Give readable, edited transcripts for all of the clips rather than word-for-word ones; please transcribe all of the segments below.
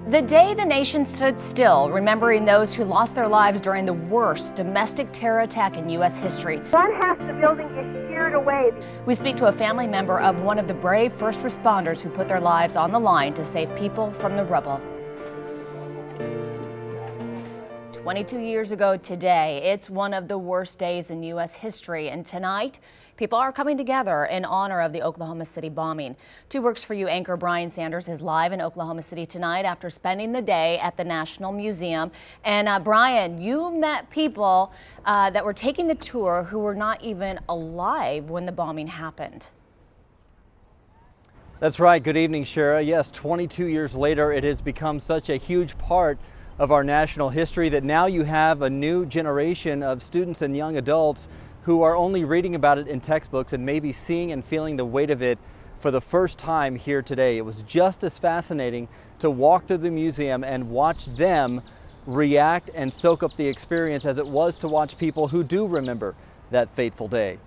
The day the nation stood still, remembering those who lost their lives during the worst domestic terror attack in U.S. history. One half the building is sheared away. We speak to a family member of one of the brave first responders who put their lives on the line to save people from the rubble. 22 years ago today, it's one of the worst days in U.S. history, and tonight, people are coming together in honor of the Oklahoma City bombing. 2 Works For You anchor Brian Sanders is live in Oklahoma City tonight after spending the day at the National Museum. And Brian, you met people that were taking the tour who were not even alive when the bombing happened. That's right. Good evening, Shara. Yes, 22 years later, it has become such a huge part of our national history that now you have a new generation of students and young adults who are only reading about it in textbooks and maybe seeing and feeling the weight of it for the first time here today. It was just as fascinating to walk through the museum and watch them react and soak up the experience as it was to watch people who do remember that fateful day.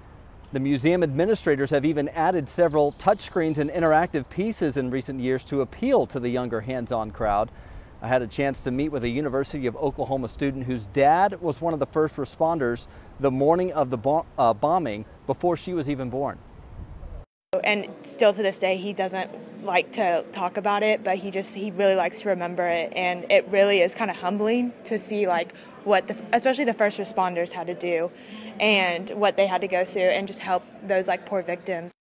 The museum administrators have even added several touchscreens and interactive pieces in recent years to appeal to the younger hands-on crowd. I had a chance to meet with a University of Oklahoma student whose dad was one of the first responders the morning of the bombing before she was even born. And still to this day, he doesn't like to talk about it, but he really likes to remember it. And it really is kind of humbling to see like what especially the first responders had to do and what they had to go through and just help those like poor victims.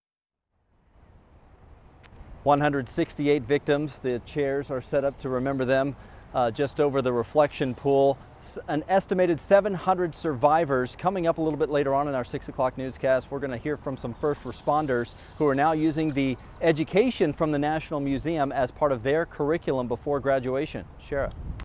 168 victims. The chairs are set up to remember them just over the reflection pool. An estimated 700 survivors. Coming up a little bit later on in our 6 o'clock newscast, we're going to hear from some first responders who are now using the education from the National Museum as part of their curriculum before graduation. Shara.